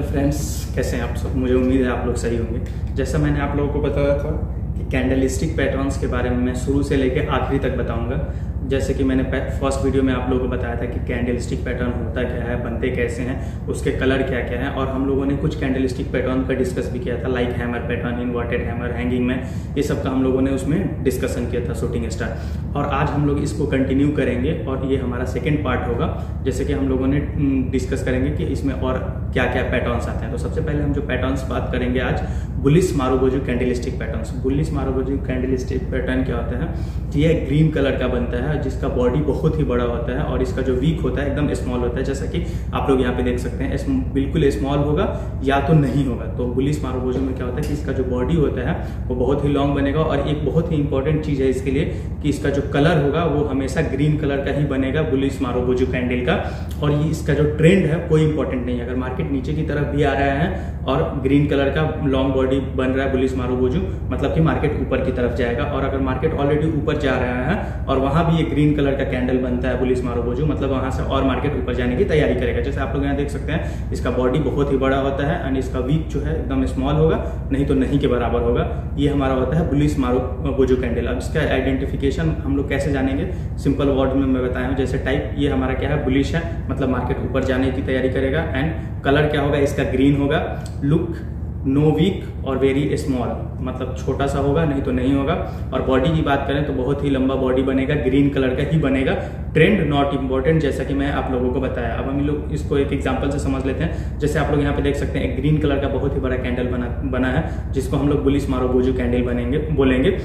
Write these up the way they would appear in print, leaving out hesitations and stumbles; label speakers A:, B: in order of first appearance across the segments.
A: Friends, कैसे हैं आप सब। मुझे उम्मीद है आप लोग सही होंगे। जैसा मैंने आप लोगों को बताया था कि कैंडलस्टिक पैटर्न्स के बारे में मैं शुरू से लेकर आखिरी तक बताऊंगा। जैसे कि मैंने फर्स्ट वीडियो में आप लोगों को बताया था कि कैंडलस्टिक पैटर्न होता क्या है, बनते कैसे हैं, उसके कलर क्या क्या हैं, और हम लोगों ने कुछ कैंडलस्टिक पैटर्न का डिस्कस भी किया था, like hammer pattern, inverted hammer, hanging man, ये सब का हम लोगों ने उसमें डिस्कशन किया था, शूटिंग स्टार। और आज हम लोग इसको कंटिन्यू करेंगे और ये हमारा सेकेंड पार्ट होगा। जैसे कि हम लोगों ने डिस्कस करेंगे कि इसमें और क्या क्या पैटर्न्स आते हैं। तो सबसे पहले हम जो पैटर्न्स बात करेंगे आज, bullish marubozu candlestick patterns. Bullish marubozu candlestick pattern क्या होता है कि यह ग्रीन कलर का बनता है, जिसका बॉडी बहुत ही बड़ा होता है और इसका जो वीक होता है एकदम स्मॉल होता है। जैसा कि आप लोग यहाँ पे देख सकते हैं, बिल्कुल स्मॉल होगा या तो नहीं होगा। तो बुलिश मारुबोजू में क्या होता है कि इसका जो बॉडी होता है वो बहुत ही लॉन्ग बनेगा। और एक बहुत ही इंपॉर्टेंट चीज है इसके लिए कि इसका जो कलर होगा वो हमेशा ग्रीन कलर का ही बनेगा, बुलिश मारुबोजू कैंडल का। और ये इसका जो ट्रेंड है कोई इंपॉर्टेंट नहीं है। अगर मार्केट नीचे की तरफ भी आ रहा है और ग्रीन कलर का लॉन्ग बॉडी बन रहा है बुलिश मारुबोजू, मतलब कि मार्केट ऊपर की तरफ जाएगा। और अगर मार्केट ऑलरेडी ऊपर जा रहा है और वहां भी ये ग्रीन कलर का कैंडल बनता है बुलिश मारुबोजू, मतलब वहां से और मार्केट ऊपर जाने की तैयारी करेगा। जैसे आप लोग यहाँ देख सकते हैं, इसका बॉडी बहुत ही बड़ा होता है एंड इसका वीक जो है एकदम स्मॉल होगा, नहीं तो नहीं के बराबर होगा। ये हमारा होता है बुलिश मारुबोजू कैंडल। अब इसका आइडेंटिफिकेशन हम लोग कैसे जानेंगे, सिंपल वर्ड में मैं बताया हूँ। जैसे टाइप, ये हमारा क्या है, बुलिश है, मतलब मार्केट ऊपर जाने की तैयारी करेगा। एंड कलर क्या होगा, इसका ग्रीन होगा। लुक नो वीक और वेरी स्मॉल, मतलब छोटा सा होगा, नहीं तो नहीं होगा। और बॉडी की बात करें तो बहुत ही लंबा बॉडी बनेगा, ग्रीन कलर का ही बनेगा। ट्रेंड नॉट इंपॉर्टेंट, जैसा कि मैं आप लोगों को बताया। अब हम लोग इसको एक एग्जांपल से समझ लेते हैं। जैसे आप लोग यहाँ पे देख सकते हैं, एक ग्रीन कलर का बहुत ही बड़ा कैंडल बना है, जिसको हम लोग बुलिश मारुबोजू कैंडल बोलेंगे।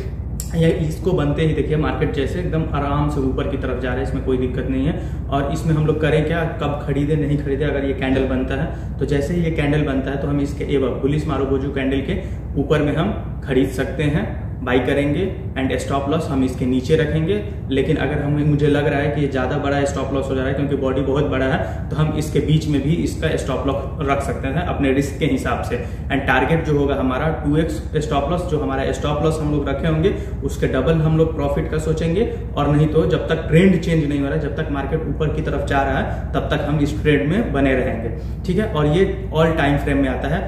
A: या इसको बनते ही देखिए मार्केट जैसे एकदम आराम से ऊपर की तरफ जा रहा है, इसमें कोई दिक्कत नहीं है। और इसमें हम लोग करें क्या, कब खरीदे नहीं खरीदे, अगर ये कैंडल बनता है तो जैसे ही ये कैंडल बनता है तो हम इसके एवं बुलिश मारुबोजू कैंडल के ऊपर में हम खरीद सकते हैं, बाई करेंगे। एंड स्टॉप लॉस हम इसके नीचे रखेंगे। लेकिन अगर मुझे लग रहा है कि ये ज्यादा बड़ा स्टॉप लॉस हो जा रहा है क्योंकि बॉडी बहुत बड़ा है, तो हम इसके बीच में भी इसका स्टॉप लॉस रख सकते हैं अपने रिस्क के हिसाब से। एंड टारगेट जो होगा हमारा 2x स्टॉप लॉस, जो हमारा स्टॉप लॉस हम लोग रखे होंगे उसके डबल हम लोग प्रॉफिट का सोचेंगे। और नहीं तो जब तक ट्रेंड चेंज नहीं हो रहा है, जब तक मार्केट ऊपर की तरफ जा रहा है, तब तक हम इस ट्रेंड में बने रहेंगे। ठीक है। और ये ऑल टाइम फ्रेम में आता है,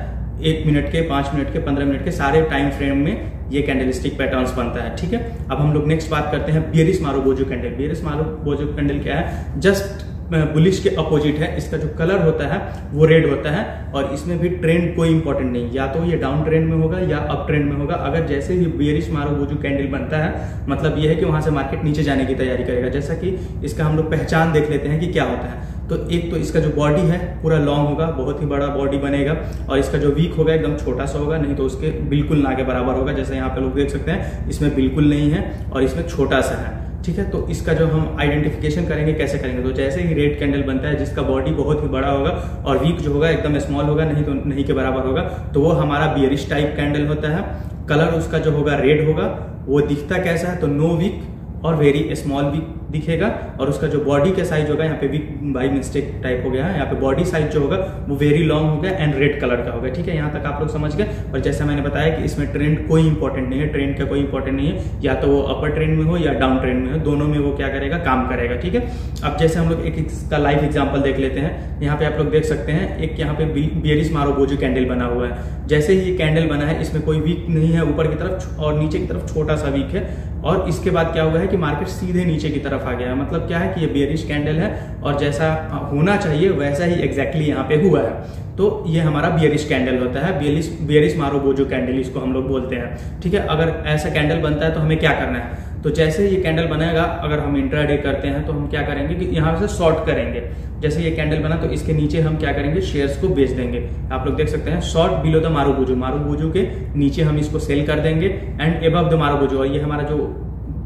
A: 1 मिनट के, 5 मिनट के, 15 मिनट के, सारे टाइम फ्रेम में ये कैंडलस्टिक पैटर्न्स बनता है। ठीक है। अब हम लोग नेक्स्ट बात करते हैं bearish marubozu candle. Bearish marubozu candle क्या है, जस्ट बुलिश के अपोजिट है। इसका जो कलर होता है वो रेड होता है और इसमें भी ट्रेंड कोई इंपॉर्टेंट नहीं, या तो ये डाउन ट्रेंड में होगा या अप ट्रेंड में होगा। अगर जैसे ही बेयरिश मारुबोजू कैंडल बनता है, मतलब ये है कि वहां से मार्केट नीचे जाने की तैयारी करेगा। जैसा कि इसका हम लोग पहचान देख लेते हैं कि क्या होता है। तो एक तो इसका जो बॉडी है पूरा लॉन्ग होगा, बहुत ही बड़ा बॉडी बनेगा। और इसका जो वीक होगा एकदम छोटा सा होगा, नहीं तो उसके बिल्कुल ना के बराबर होगा। जैसे यहाँ पे लोग देख सकते हैं, इसमें बिल्कुल नहीं है और इसमें छोटा सा है। ठीक है। तो इसका जो हम आइडेंटिफिकेशन करेंगे, कैसे करेंगे, तो जैसे ही रेड कैंडल बनता है जिसका बॉडी बहुत ही बड़ा होगा और वीक जो होगा एकदम स्मॉल होगा, नहीं तो नहीं के बराबर होगा, तो वो हमारा बेयरिश टाइप कैंडल होता है। कलर उसका जो होगा रेड होगा। वो दिखता कैसा है, तो नो वीक और वेरी स्मॉल वीक दिखेगा। और उसका जो बॉडी का साइज होगा, यहाँ पे वीक बाई मिस्टेक टाइप हो गया है, यहाँ पे बॉडी साइज जो होगा वो वेरी लॉन्ग हो गया एंड रेड कलर का होगा। ठीक है। यहाँ तक आप लोग समझ गए। और जैसा मैंने बताया कि इसमें ट्रेंड कोई इंपॉर्टेंट नहीं है, ट्रेंड का कोई इंपॉर्टेंट नहीं है, या तो वो अपर ट्रेंड में हो या डाउन ट्रेंड में हो, दोनों में वो क्या करेगा, काम करेगा। ठीक है। अब जैसे हम लोग एक इसका लाइव एग्जाम्पल देख लेते हैं। यहाँ पे आप लोग देख सकते हैं, एक यहाँ पे बेयरिश मारुबोजू कैंडल बना हुआ है। जैसे ही ये कैंडल बना है, इसमें कोई वीक नहीं है ऊपर की तरफ और नीचे की तरफ छोटा सा वीक है। और इसके बाद क्या हुआ है कि मार्केट सीधे नीचे की तरफ आ गया है। मतलब क्या है कि ये बेयरिश कैंडल है और जैसा होना चाहिए वैसा ही एग्जैक्टली यहाँ पे हुआ है। तो ये हमारा बेयरिश कैंडल होता है, बेयरिश मारुबोजू कैंडल इसको हम लोग बोलते हैं। ठीक है। अगर ऐसा कैंडल बनता है तो हमें क्या करना है, तो जैसे ये कैंडल बनाएगा, अगर हम इंट्राडे करते हैं तो हम क्या करेंगे कि यहाँ से शॉर्ट करेंगे। जैसे ये कैंडल बना तो इसके नीचे हम क्या करेंगे, शेयर्स को बेच देंगे। आप लोग देख सकते हैं, short below the marubozu, marubozu के नीचे हम इसको सेल कर देंगे एंड एबव द मारुबोजू। और ये हमारा जो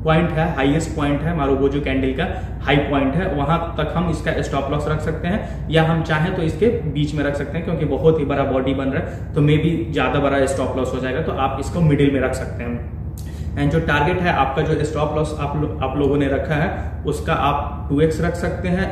A: पॉइंट है, हाईएस्ट पॉइंट है मारुबोजू कैंडल का, हाई पॉइंट है, वहां तक हम इसका स्टॉप लॉस रख सकते हैं। या हम चाहें तो इसके बीच में रख सकते हैं, क्योंकि बहुत ही बड़ा बॉडी बन रहा है तो मे बी ज्यादा बड़ा स्टॉप लॉस हो जाएगा, तो आप इसको मिडिल में रख सकते हैं। एंड जो टारगेट है आपका, जो स्टॉप लॉस आप लोगों ने रखा है, उसका आप 2x रख सकते हैं,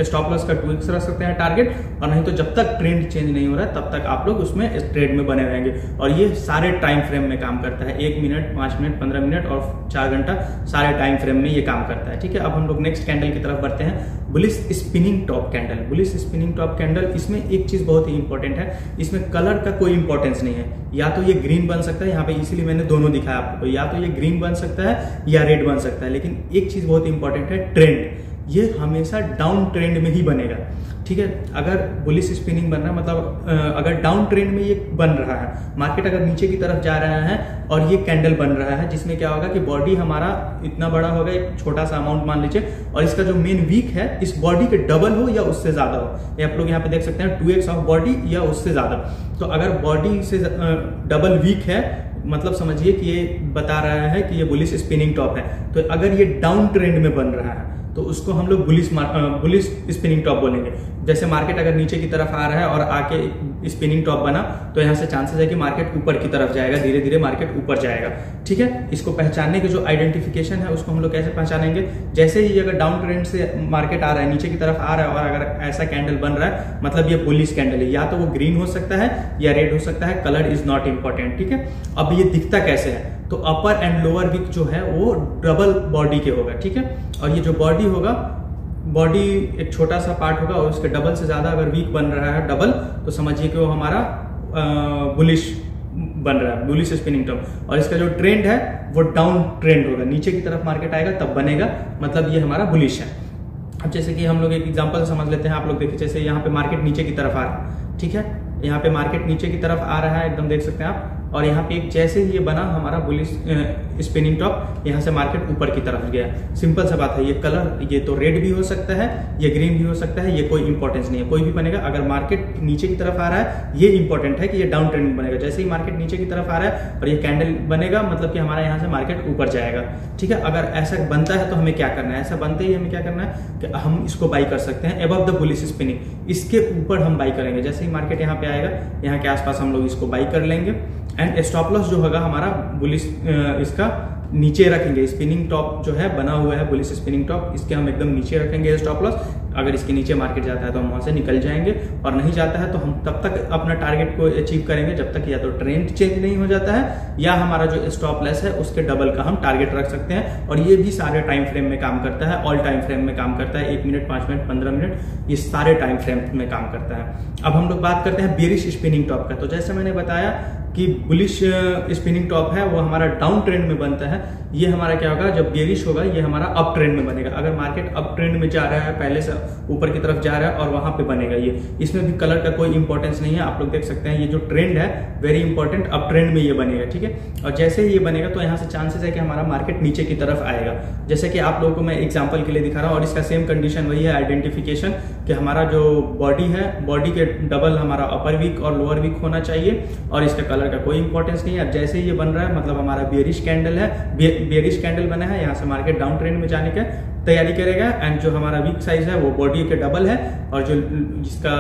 A: स्टॉप लॉस का 2x रख सकते हैं टारगेट, और नहीं तो जब तक ट्रेंड चेंज नहीं हो रहा है तब तक आप लोग उसमें इस ट्रेड में बने रहेंगे। और ये सारे टाइम फ्रेम में काम करता है, 1 मिनट, 5 मिनट, 15 मिनट और 4 घंटा, सारे टाइम फ्रेम में ये काम करता है। ठीक है, अब हम लोग नेक्स्ट कैंडल की तरफ बढ़ते हैं, bullish spinning top candle. Bullish spinning top candle, इसमें एक चीज बहुत ही इंपॉर्टेंट है, इसमें कलर का कोई इंपॉर्टेंस नहीं है, या तो ये ग्रीन बन सकता है, यहाँ पे इसीलिए मैंने दोनों दिखाया आपको, या तो ये ग्रीन बन सकता है या रेड बन सकता है, लेकिन एक चीज बहुत इंपॉर्टेंट है, ट्रेंड, ये हमेशा डाउन ट्रेंड में ही बनेगा। ठीक है, अगर बुलिश स्पिनिंग बन रहा है मतलब अगर डाउन ट्रेंड में ये बन रहा है, मार्केट अगर नीचे की तरफ जा रहा है और ये कैंडल बन रहा है, जिसमें क्या होगा कि बॉडी हमारा इतना बड़ा होगा, एक छोटा सा अमाउंट मान लीजिए, और इसका जो मेन वीक है इस बॉडी के डबल हो या उससे ज्यादा हो, ये आप लोग यहाँ पे देख सकते हैं 2x ऑफ बॉडी या उससे ज्यादा। तो अगर बॉडी से डबल वीक है मतलब समझिए कि ये बता रहा है कि ये बुलिश स्पिनिंग टॉप है। तो अगर ये डाउन ट्रेंड में बन रहा है तो उसको हम लोग बुलिश स्पिनिंग टॉप बोलेंगे। जैसे मार्केट अगर नीचे की तरफ आ रहा है और आके स्पिनिंग टॉप बना, तो यहाँ से चांसेस है कि मार्केट ऊपर की तरफ जाएगा, धीरे धीरे मार्केट ऊपर जाएगा। ठीक है, इसको पहचानने के जो आइडेंटिफिकेशन है उसको हम लोग कैसे पहचानेंगे, जैसे ही अगर डाउन ट्रेंड से मार्केट आ रहा है, नीचे की तरफ आ रहा है और अगर ऐसा कैंडल बन रहा है, मतलब ये बुलिश कैंडल है, या तो वो ग्रीन हो सकता है या रेड हो सकता है, कलर इज नॉट इंपॉर्टेंट। ठीक है, अब ये दिखता कैसे है, तो अपर एंड लोअर विक जो है वो डबल बॉडी के होगा। ठीक है, और ये जो बॉडी होगा, बॉडी एक छोटा सा पार्ट होगा और उसके डबल से ज्यादा अगर वीक बन रहा है डबल, तो समझिए कि वो हमारा बुलिश बन रहा है, बुलिश स्पिनिंग टॉप। और इसका जो ट्रेंड है वो डाउन ट्रेंड होगा, नीचे की तरफ मार्केट आएगा तब बनेगा, मतलब ये हमारा बुलिश है। अब जैसे कि हम लोग एक एग्जांपल समझ लेते हैं, आप लोग देखिए, जैसे यहाँ पे मार्केट नीचे की तरफ आ रहा है। ठीक है, यहाँ पे मार्केट नीचे की तरफ आ रहा है, एकदम देख सकते हैं आप, और यहाँ पे एक जैसे ही ये बना हमारा बुलिश स्पिनिंग टॉप, यहाँ से मार्केट ऊपर की तरफ गया। सिंपल सा बात है, ये कलर ये तो रेड भी हो सकता है, ये ग्रीन भी हो सकता है, ये कोई इंपॉर्टेंस नहीं है, कोई भी बनेगा। अगर मार्केट नीचे की तरफ आ रहा है, ये इंपॉर्टेंट है कि ये डाउन ट्रेंड बनेगा। जैसे ही मार्केट नीचे की तरफ आ रहा है और ये कैंडल बनेगा, मतलब कि हमारा यहाँ से मार्केट ऊपर जाएगा। ठीक है, अगर ऐसा बनता है तो हमें क्या करना है, ऐसा बनते ही हमें क्या करना है कि हम इसको बाई कर सकते हैं अबव द बुलिश स्पिनिंग, इसके ऊपर हम बाई करेंगे। जैसे ही मार्केट यहाँ पे आएगा, यहाँ के आसपास हम लोग इसको बाई कर लेंगे, एंड स्टॉप लॉस जो होगा हमारा बुलिश इसका नीचे रखेंगे। स्पिनिंग टॉप जो है बना हुआ है बुलिश स्पिनिंग टॉप, इसके हम एकदम नीचे रखेंगे स्टॉप लॉस। अगर इसके नीचे मार्केट जाता है तो हम वहां से निकल जाएंगे, और नहीं जाता है तो हम तब तक अपना टारगेट को अचीव करेंगे जब तक या तो ट्रेंड चेंज नहीं हो जाता है, या हमारा जो स्टॉप लॉस है उसके डबल का हम टारगेट रख सकते हैं। और ये भी सारे टाइम फ्रेम में काम करता है, ऑल टाइम फ्रेम में काम करता है, 1 मिनट, 5 मिनट, 15 मिनट, ये सारे टाइम फ्रेम में काम करता है। अब हम लोग बात करते हैं बेरिश स्पिनिंग टॉप का। तो जैसे मैंने बताया कि बुलिश स्पिनिंग टॉप है वो हमारा डाउन ट्रेंड में बनता है, ये हमारा क्या होगा, जब बेरिश होगा ये हमारा अप ट्रेंड में बनेगा। अगर मार्केट अप ट्रेंड में जा रहा है, पहले से ऊपर की तरफ जा रहा है और वहां पे बनेगा ये, इसमें भी कलर का कोई इंपॉर्टेंस नहीं है। आप लोग देख सकते हैं ये जो ट्रेंड है वेरी इंपॉर्टेंट, अप ट्रेंड में ये बनेगा। ठीक है, और जैसे ही ये बनेगा तो यहाँ से चांसेस है कि हमारा मार्केट नीचे की तरफ आएगा। जैसे कि आप लोगों को मैं एग्जाम्पल के लिए दिखा रहा हूँ, और इसका सेम कंडीशन वही है, आइडेंटिफिकेशन, कि हमारा जो बॉडी है, बॉडी के डबल हमारा अपर वीक और लोअर वीक होना चाहिए, और इसका कलर का कोई इंपॉर्टेंस नहीं है। अब जैसे ही ये बन रहा है मतलब हमारा बेरिश कैंडल है, बेरिश कैंडल बना है, यहाँ से मार्केट डाउन ट्रेंड में जाने का तैयारी करेगा, एंड जो हमारा वीक साइज है वो बॉडी के डबल है, और जो जिसका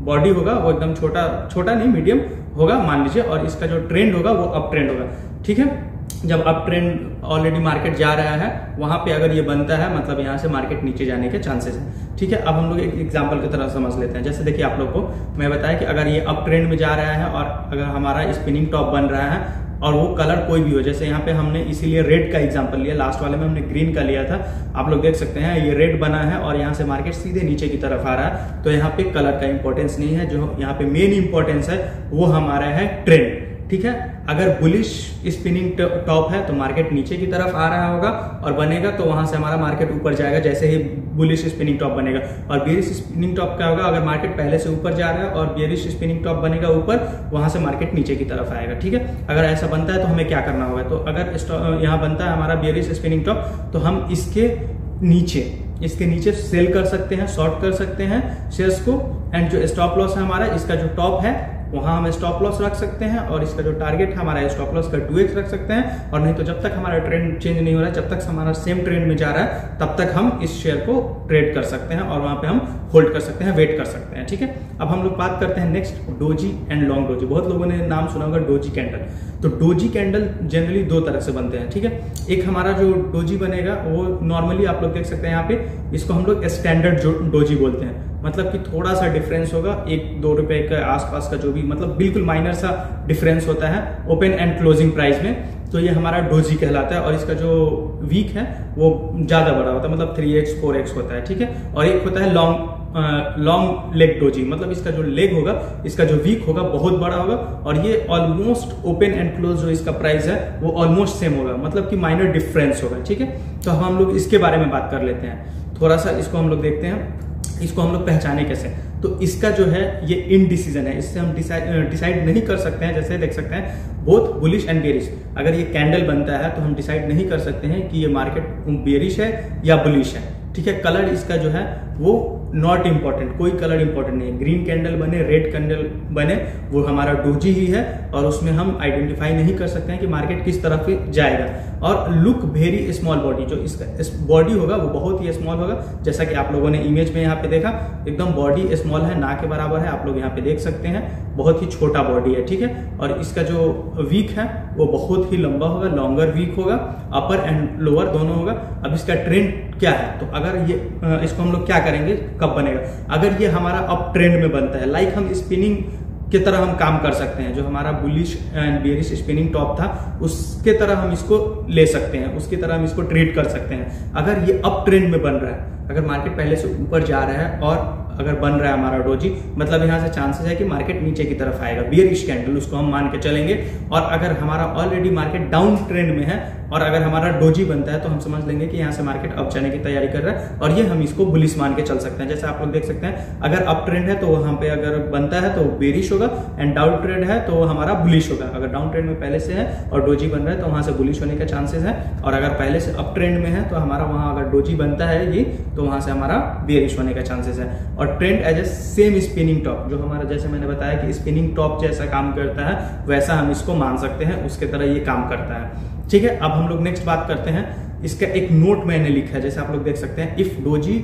A: बॉडी होगा वो एकदम छोटा नहीं, मीडियम होगा मान लीजिए, और इसका जो ट्रेंड होगा वो अप ट्रेंड होगा। ठीक है, जब अप ट्रेंड ऑलरेडी मार्केट जा रहा है वहां पे अगर ये बनता है मतलब यहाँ से मार्केट नीचे जाने के चांसेस है। ठीक है, अब हम लोग एक एग्जांपल की तरह समझ लेते हैं। जैसे देखिए, आप लोग को मैं बताया कि अगर ये अप ट्रेंड में जा रहा है और अगर हमारा स्पिनिंग टॉप बन रहा है और वो कलर कोई भी हो, जैसे यहाँ पे हमने इसीलिए रेड का एग्जांपल लिया, लास्ट वाले में हमने ग्रीन का लिया था। आप लोग देख सकते हैं ये रेड बना है और यहाँ से मार्केट सीधे नीचे की तरफ आ रहा है, तो यहाँ पे कलर का इंपॉर्टेंस नहीं है। जो यहाँ पे मेन इंपॉर्टेंस है वो हमारा है ट्रेंड। ठीक है, अगर बुलिश स्पिनिंग टॉप है तो मार्केट नीचे की तरफ आ रहा होगा और बनेगा, तो वहां से हमारा मार्केट ऊपर जाएगा जैसे ही बुलिश स्पिनिंग टॉप बनेगा। और बेरिश स्पिनिंग टॉप क्या होगा, अगर मार्केट पहले से ऊपर जा रहा है और बेरिश स्पिनिंग टॉप बनेगा ऊपर, वहां से मार्केट नीचे की तरफ आएगा। ठीक है, अगर ऐसा बनता है तो हमें क्या करना होगा, तो अगर यहाँ बनता है हमारा बेरिश स्पिनिंग टॉप, तो हम इसके नीचे सेल कर सकते हैं, शॉर्ट कर सकते हैं शेयर्स को, एंड जो स्टॉप लॉस है हमारा, इसका जो टॉप है वहां हम स्टॉप लॉस रख सकते हैं और इसका जो टारगेट है हमारा स्टॉप लॉस का 2x रख सकते हैं, और नहीं तो जब तक हमारा ट्रेंड चेंज नहीं हो रहा है, जब तक हमारा सेम ट्रेंड में जा रहा है, तब तक हम इस शेयर को ट्रेड कर सकते हैं और वहां पे हम होल्ड कर सकते हैं, वेट कर सकते हैं। ठीक है, अब हम लोग बात करते हैं next doji and long doji. बहुत लोगों ने नाम सुना होगा डोजी कैंडल। तो डोजी कैंडल जनरली दो तरह से बनते हैं। ठीक है, एक हमारा जो डोजी बनेगा वो नॉर्मली आप लोग देख सकते हैं यहाँ पे, इसको हम लोग स्टैंडर्ड डोजी बोलते हैं। मतलब कि थोड़ा सा डिफरेंस होगा, 1-2 रुपए के आसपास का जो भी, मतलब बिल्कुल माइनर सा डिफरेंस होता है ओपन एंड क्लोजिंग प्राइस में, तो ये हमारा डोजी कहलाता है। और इसका जो वीक है वो ज्यादा बड़ा होता है, मतलब 3x 4x होता है। ठीक है, और एक होता है लॉन्ग लेग डोजी, मतलब इसका जो लेग होगा, इसका जो वीक होगा बहुत बड़ा होगा, और ये ऑलमोस्ट ओपन एंड क्लोज जो इसका प्राइस है वो ऑलमोस्ट सेम होगा, मतलब कि माइनर डिफरेंस होगा। ठीक है, तो हम लोग इसके बारे में बात कर लेते हैं थोड़ा सा। इसको हम लोग देखते हैं, इसको हम लोग पहचाने कैसे। तो इसका जो है ये इनडिसीजन है, इससे हम डिसाइड नहीं कर सकते हैं। जैसे देख सकते हैं बोथ बुलिश एंड बेरिश, अगर ये कैंडल बनता है तो हम डिसाइड नहीं कर सकते हैं कि ये मार्केट बेरिश है या बुलिश है। ठीक है, कलर इसका जो है वो नॉट इंपॉर्टेंट, कोई कलर इंपॉर्टेंट नहीं है। ग्रीन कैंडल बने, रेड कैंडल बने, वो हमारा डोजी ही है, और उसमें हम आइडेंटिफाई नहीं कर सकते हैं कि मार्केट किस तरफ जाएगा। और लुक वेरी स्मॉल बॉडी, जो इसका बॉडी होगा वो बहुत ही स्मॉल होगा, जैसा कि आप लोगों ने इमेज में यहाँ पे देखा, एकदम बॉडी स्मॉल है, ना के बराबर है, आप लोग यहाँ पे देख सकते हैं, बहुत ही छोटा बॉडी है। ठीक है, और इसका जो वीक है वो बहुत ही लंबा होगा, लॉन्गर वीक होगा, अपर एंड लोअर दोनों होगा। अब इसका ट्रेंड क्या है, तो अगर ये इसको हम लोग क्या करेंगे, कब बनेगा, अगर ये हमारा अप ट्रेंड में बनता है, लाइक हम स्पिनिंग की तरह हम काम कर सकते हैं, जो हमारा bullish and bearish spinning top था उसके तरह हम इसको ले सकते हैं, उसकी तरह हम इसको ट्रीट कर सकते हैं। अगर ये अप ट्रेंड में बन रहा है, अगर मार्केट पहले से ऊपर जा रहा है और अगर बन रहा है हमारा डोजी, मतलब यहां से चांसेस है कि मार्केट नीचे की तरफ आएगा, बियरिश कैंडल उसको हम मान के चलेंगे। और अगर हमारा ऑलरेडी मार्केट डाउन ट्रेंड में है और अगर हमारा डोजी बनता है तो हम समझ लेंगे कि यहाँ से मार्केट अप जाने की तैयारी कर रहा है, और ये हम इसको बुलिश मान के चल सकते हैं। जैसे आप लोग देख सकते हैं, अगर अप ट्रेंड है तो वहां पे अगर बनता है तो बेरिश होगा, एंड डाउन ट्रेंड है तो हमारा बुलिश होगा। अगर डाउन ट्रेंड में पहले से है और डोजी बन रहा है तो वहां से बुलिश होने के चांसेस है, और अगर पहले से अप ट्रेंड में है तो हमारा वहां अगर डोजी बनता है ये, तो वहां से हमारा बेरिश होने का चांसेस है। और trend as a same spinning top, जो हमारा जैसे मैंने बताया कि स्पिनिंग टॉप जैसा काम करता है, वैसा हम इसको मान सकते हैं, उसके तरह ये काम करता है। ठीक है, अब हम लोग नेक्स्ट बात करते हैं, इसका एक नोट मैंने लिखा है, जैसे आप लोग देख सकते हैं, if doji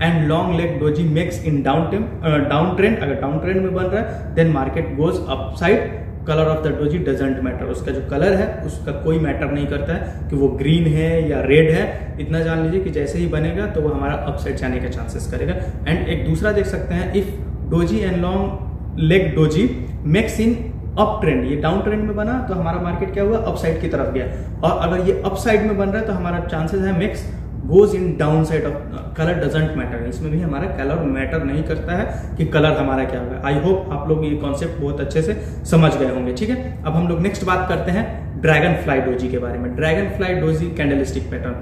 A: and long leg doji makes in down trend, अगर डाउन ट्रेंड में बन रहा है then market goes upside, colour of the doji doesn't matter, उसका जो कलर है उसका कोई मैटर नहीं करता है कि वो ग्रीन है या रेड है। इतना जान लीजिए कि जैसे ही बनेगा तो वो हमारा अपसाइड जाने के चांसेस करेगा। एंड एक दूसरा देख सकते हैं, if doji and long leg doji makes in up trend, ये डाउन ट्रेंड में बना तो हमारा मार्केट क्या हुआ, अपसाइड की तरफ गया। और अगर ये अपसाइड में बन रहा है तो हमारा चांसेस है makes goes in down side of, colour doesn't matter, इसमें भी हमारा कलर मैटर नहीं करता है कि कलर हमारा क्या होगा। आई होप आप लोग ये कॉन्सेप्ट बहुत अच्छे से समझ गए होंगे। ठीक है, अब हम लोग नेक्स्ट बात करते हैं ड्रैगन फ्लाई डोजी के बारे में। Dragon fly doji candlestick pattern,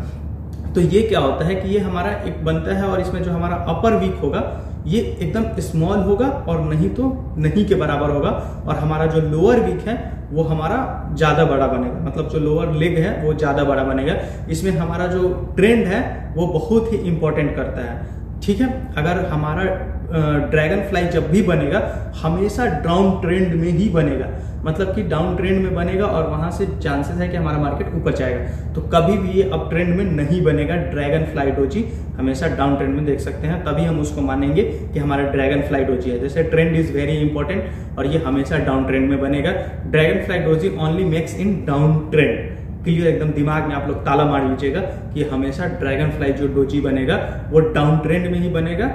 A: तो ये क्या होता है कि ये हमारा एक बनता है और इसमें जो हमारा अपर वीक होगा ये एकदम स्मॉल होगा और नहीं तो नहीं के बराबर होगा, और हमारा जो लोअर वीक है वो हमारा ज्यादा बड़ा बनेगा, मतलब जो लोअर लेग है वो ज्यादा बड़ा बनेगा। इसमें हमारा जो ट्रेंड है वो बहुत ही इंपॉर्टेंट करता है। ठीक है, अगर हमारा ड्रैगन फ्लाई जब भी बनेगा हमेशा डाउन ट्रेंड में ही बनेगा, मतलब कि डाउन ट्रेंड में बनेगा और वहां से चांसेस है कि हमारा मार्केट ऊपर जाएगा। तो कभी भी ये अप ट्रेंड में नहीं बनेगा। ड्रैगन फ्लाई डोजी हमेशा डाउन ट्रेंड में देख सकते हैं, तभी हम उसको मानेंगे कि हमारा ड्रैगन फ्लाई डोजी है। जैसे ट्रेंड इज वेरी इंपॉर्टेंट और ये हमेशा डाउन ट्रेंड में बनेगा। Dragon fly doji only makes in down trend. Clear, एकदम दिमाग में आप लोग ताला मार लीजिएगा कि हमेशा ड्रैगन फ्लाई जो डोजी बनेगा वो डाउन ट्रेंड में ही बनेगा,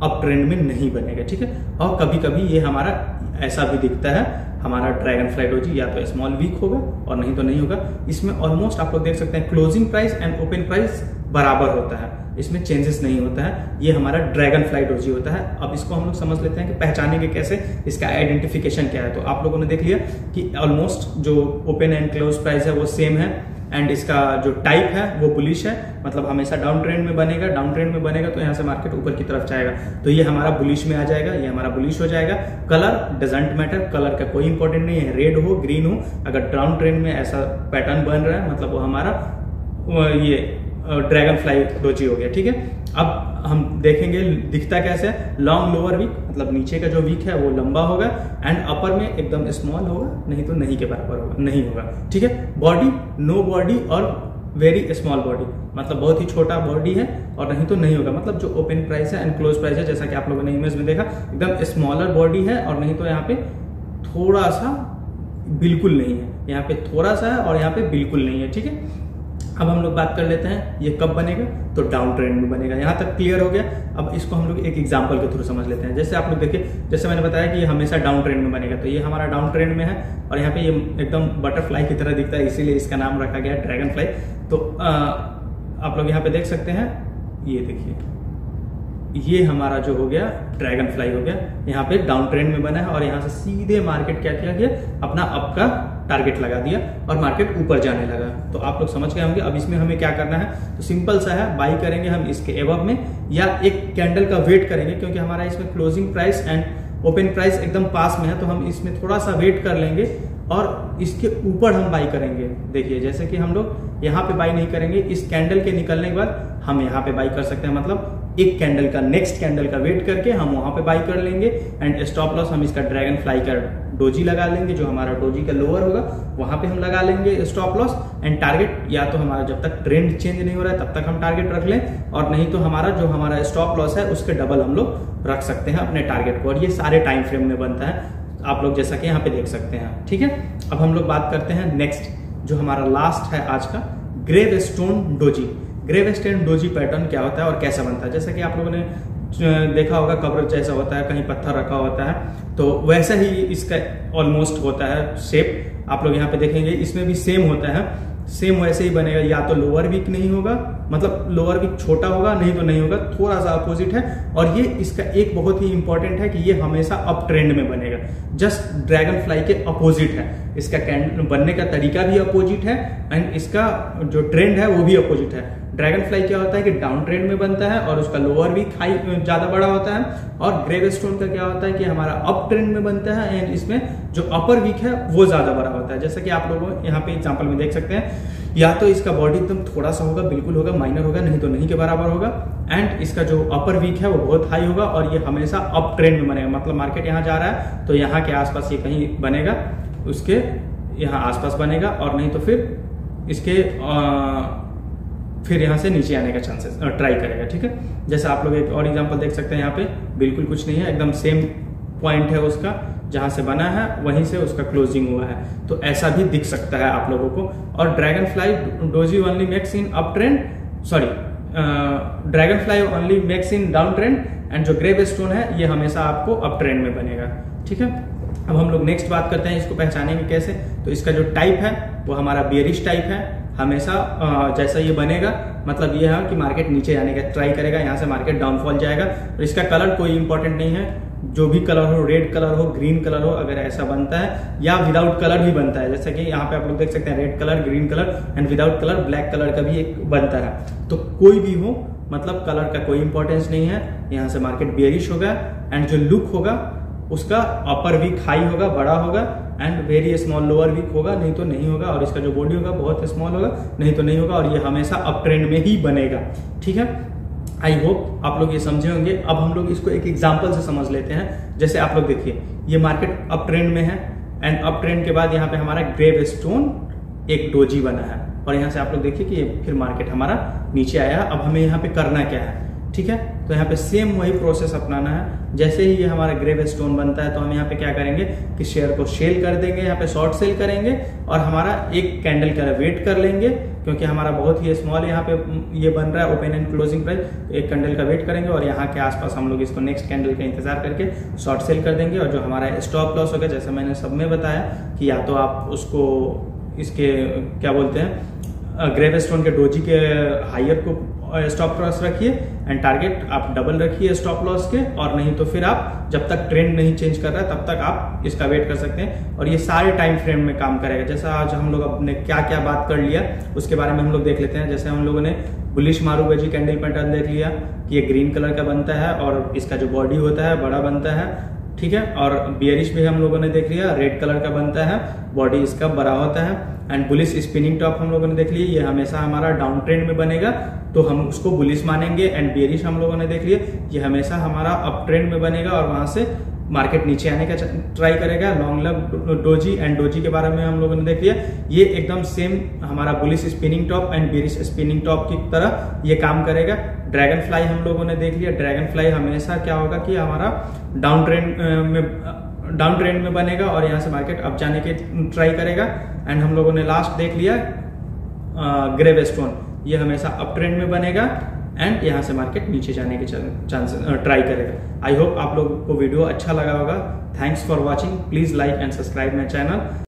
A: अप ट्रेंड में नहीं बनेगा। ठीक है, और कभी कभी ये हमारा ऐसा भी दिखता है, हमारा ड्रैगन फ्लाई डोजी या तो स्मॉल वीक होगा और नहीं तो नहीं होगा। इसमें ऑलमोस्ट आप लोग देख सकते हैं closing price and open price बराबर होता है, इसमें चेंजेस नहीं होता है। ये हमारा ड्रैगन फ्लाई डोजी होता है। अब इसको हम लोग समझ लेते हैं कि पहचानेंगे कैसे, इसका आइडेंटिफिकेशन क्या है। तो आप लोगों ने देख लिया कि ऑलमोस्ट जो ओपन एंड क्लोज प्राइस है वो सेम है, एंड इसका जो टाइप है वो बुलिश है, मतलब हमेशा डाउन ट्रेंड में बनेगा। डाउन ट्रेंड में बनेगा तो यहाँ से मार्केट ऊपर की तरफ जाएगा, तो ये हमारा बुलिश में आ जाएगा, ये हमारा बुलिश हो जाएगा। कलर डजंट मैटर, कलर का कोई इंपॉर्टेंट नहीं है, रेड हो ग्रीन हो, अगर डाउन ट्रेंड में ऐसा पैटर्न बन रहा है मतलब वो हमारा ये ड्रैगन फ्लाई डोजी हो गया। ठीक है, अब हम देखेंगे दिखता कैसे है, लॉन्ग लोअर वीक, मतलब नीचे का जो वीक है वो लंबा होगा एंड अपर में एकदम स्मॉल होगा, नहीं तो नहीं के बराबर होगा, नहीं होगा। ठीक है, बॉडी नो बॉडी और वेरी स्मॉल बॉडी, मतलब बहुत ही छोटा बॉडी है और नहीं तो नहीं होगा, मतलब जो ओपन प्राइस है एंड क्लोज प्राइस है, जैसा कि आप लोगों ने इमेज में देखा एकदम स्मॉलर बॉडी है और नहीं तो यहाँ पे थोड़ा सा बिल्कुल नहीं है, यहाँ पे थोड़ा सा है और यहाँ पे बिल्कुल नहीं है। ठीक है, अब हम लोग बात कर लेते हैं ये कब बनेगा, तो डाउन ट्रेंड में बनेगा। यहाँ तक क्लियर हो गया। अब इसको हम लोग एक एग्जांपल के थ्रू समझ लेते हैं। जैसे आप लोग देखिए, जैसे मैंने बताया कि ये हमेशा डाउन ट्रेंड में बनेगा, तो ये हमारा डाउन ट्रेंड में है और यहाँ पे ये एकदम बटरफ्लाई की तरह दिखता है, इसीलिए इसका नाम रखा गया ड्रैगन फ्लाई। तो आप लोग यहाँ पे देख सकते हैं, ये देखिए ये हमारा जो हो गया ड्रैगन फ्लाई हो गया, यहाँ पे डाउन ट्रेंड में बना है और यहाँ से सीधे मार्केट क्या किया गया, अपना अप का टारगेट लगा दिया और मार्केट ऊपर जाने लगा। तो आप लोग समझ गए होंगे। अब इसमें हमें क्या करना है, तो सिंपल सा है, बाई करेंगे हम इसके एबव में या एक कैंडल का वेट करेंगे, क्योंकि हमारा इसमें closing price and open price एकदम पास में है, तो हम इसमें थोड़ा सा वेट कर लेंगे और इसके ऊपर हम बाई करेंगे। देखिए जैसे कि हम लोग यहाँ पे बाई नहीं करेंगे, इस कैंडल के निकलने के बाद हम यहाँ पे बाई कर सकते हैं, मतलब एक कैंडल का नेक्स्ट कैंडल का वेट करके हम वहां पे बाई कर लेंगे एंड स्टॉप लॉस हम इसका ड्रैगन फ्लाई का डोजी लगा लेंगे, जो हमारा डोजी का लोअर होगा वहां पे हम लगा लेंगे स्टॉप लॉस एंड टारगेट, या तो हमारा जब तक ट्रेंड चेंज नहीं हो रहा है तब तक हम टारगेट रख लें, और नहीं तो हमारा स्टॉप लॉस है उसके डबल हम लोग रख सकते हैं अपने टारगेट को। और ये सारे टाइम फ्रेम में बनता है, आप लोग जैसा कि यहाँ पे देख सकते हैं। ठीक है, अब हम लोग बात करते हैं नेक्स्ट, जो हमारा लास्ट है आज का, gravestone doji. Gravestone doji pattern क्या होता है और कैसा बनता है। जैसा कि आप लोगों ने देखा होगा कब्र जैसा होता है, कहीं पत्थर रखा होता है, तो वैसा ही इसका ऑलमोस्ट होता है शेप। आप लोग यहाँ पे देखेंगे इसमें भी सेम होता है, सेम वैसे ही बनेगा, या तो लोअर वीक नहीं होगा, मतलब लोअर वीक छोटा होगा, नहीं तो नहीं होगा, थोड़ा सा अपोजिट है। और ये इसका एक बहुत ही इंपॉर्टेंट है कि ये हमेशा अप ट्रेंड में बनेगा, जस्ट ड्रैगन फ्लाई के अपोजिट है। इसका कैंडल बनने का तरीका भी अपोजिट है एंड इसका जो ट्रेंड है वो भी अपोजिट है। ड्रैगन फ्लाई क्या होता है कि डाउन ट्रेंड में बनता है और उसका लोअर वीक हाई ज्यादा बड़ा होता है, और ग्रेव स्टोन का क्या होता है कि हमारा अप ट्रेंड में बनता है एंड इसमें जो अपर वीक है वो ज्यादा बड़ा होता है। जैसा कि आप लोग यहाँ पे एग्जांपल में देख सकते हैं, या तो इसका बॉडी एकदम थोड़ा सा होगा, बिल्कुल होगा, माइनर होगा, नहीं तो नहीं के बराबर होगा, एंड इसका जो अपर वीक है वो बहुत हाई होगा और ये हमेशा अप ट्रेंड में बनेगा, मतलब मार्केट यहाँ जा रहा है तो यहाँ के आसपास ये कहीं बनेगा, उसके यहाँ आसपास बनेगा, और नहीं तो फिर इसके फिर यहाँ से नीचे आने का चांसेस ट्राई करेगा। ठीक है, जैसे आप लोग एक और एग्जांपल देख सकते हैं, यहाँ पे बिल्कुल कुछ नहीं है, एकदम सेम पॉइंट है उसका, जहां से बना है वहीं से उसका क्लोजिंग हुआ है, तो ऐसा भी दिख सकता है आप लोगों को। और dragon fly doji only makes in up trend, sorry dragon fly only makes in down trend, and जो ग्रेव स्टोन है ये हमेशा आपको अप ट्रेंड में बनेगा। ठीक है, अब हम लोग नेक्स्ट बात करते हैं इसको पहचानेंगे कैसे। तो इसका जो टाइप है वो हमारा बेयरिश टाइप है, हमेशा जैसा ये बनेगा मतलब ये है कि मार्केट नीचे जाने का ट्राई करेगा, यहाँ से मार्केट डाउनफॉल जाएगा। और इसका कलर कोई इंपॉर्टेंट नहीं है, जो भी कलर हो, रेड कलर हो, ग्रीन कलर हो, अगर ऐसा बनता है, या विदाउट कलर भी बनता है, जैसे कि यहाँ पे आप लोग देख सकते हैं red colour, green colour and without colour black colour का भी एक बनता है। तो कोई भी हो, मतलब कलर का कोई इंपॉर्टेंस नहीं है, यहाँ से मार्केट बेयरिश होगा एंड जो लुक होगा उसका अपर वीक हाई होगा, बड़ा होगा, and very small lower wick होगा, नहीं तो नहीं होगा, और इसका जो बॉडी होगा बहुत स्मॉल होगा, नहीं तो नहीं होगा, और ये हमेशा अप ट्रेंड में ही बनेगा। ठीक है, आई होप आप लोग ये समझे होंगे। अब हम लोग इसको एक एग्जांपल से समझ लेते हैं। जैसे आप लोग देखिए ये मार्केट अप ट्रेंड में है एंड अप ट्रेंड के बाद यहाँ पे हमारा ग्रेव स्टोन एक डोजी बना है, और यहाँ से आप लोग देखिए कि फिर मार्केट हमारा नीचे आया। अब हमें यहाँ पे करना क्या है, ठीक है, तो यहाँ पे सेम वही प्रोसेस अपनाना है। जैसे ही ये हमारा ग्रेव स्टोन बनता है तो हम यहाँ पे क्या करेंगे कि शेयर को सेल कर देंगे, यहाँ पे शॉर्ट सेल करेंगे और हमारा एक कैंडल का वेट कर लेंगे, क्योंकि हमारा बहुत ही स्मॉल यहाँ पे ये बन रहा है ओपन एंड क्लोजिंग प्राइस, तो एक कैंडल का वेट करेंगे और यहाँ के आसपास हम लोग इसको नेक्स्ट कैंडल का इंतजार करके शॉर्ट सेल कर देंगे। और जो हमारा स्टॉप लॉस होगा, जैसे मैंने सब में बताया कि या तो आप उसको इसके क्या बोलते हैं ग्रेव स्टोन के डोजी के हायर को स्टॉप लॉस रखिए एंड टारगेट आप डबल रखिए स्टॉप लॉस के, और नहीं तो फिर आप जब तक ट्रेंड नहीं चेंज कर रहा है तब तक आप इसका वेट कर सकते हैं। और ये सारे टाइम फ्रेम में काम करेगा। जैसा आज हम लोग अपने क्या क्या बात कर लिया उसके बारे में हम लोग देख लेते हैं। जैसे हम लोगों ने बुलिश मारूबेजी कैंडल पैटर्न देख लिया कि ये ग्रीन कलर का बनता है और इसका जो बॉडी होता है बड़ा बनता है, ठीक है। और बियरिश भी हम लोगों ने देख लिया, रेड कलर का बनता है, बॉडी इसका बड़ा होता है। एंड बुलिश स्पिनिंग टॉप हम लोगों ने देख लिया, ये हमेशा हमारा डाउन ट्रेंड में बनेगा तो हम उसको बुलिश मानेंगे। एंड बियरिश हम लोगों ने देख लिया, ये हमेशा हमारा अप ट्रेंड में बनेगा और वहां से मार्केट नीचे आने का ट्राई करेगा। Long love doji and doji के बारे में हम लोगों ने देख लिया, ये एकदम सेम हमारा bullish spinning top and bearish spinning top की तरह ये काम करेगा। ड्रैगन फ्लाई हम लोगों ने देख लिया, ड्रैगन फ्लाई हमेशा क्या होगा कि हमारा डाउन ट्रेंड में बनेगा और यहाँ से मार्केट अप जाने के ट्राई करेगा। एंड हम लोगों ने लास्ट देख लिया ग्रेवस्टोन, ये हमेशा अप ट्रेंड में बनेगा एंड यहाँ से मार्केट नीचे जाने के चांसेस ट्राई करेगा। आई होप आप लोगों को वीडियो अच्छा लगा होगा। Thanks for watching, please like and subscribe my channel.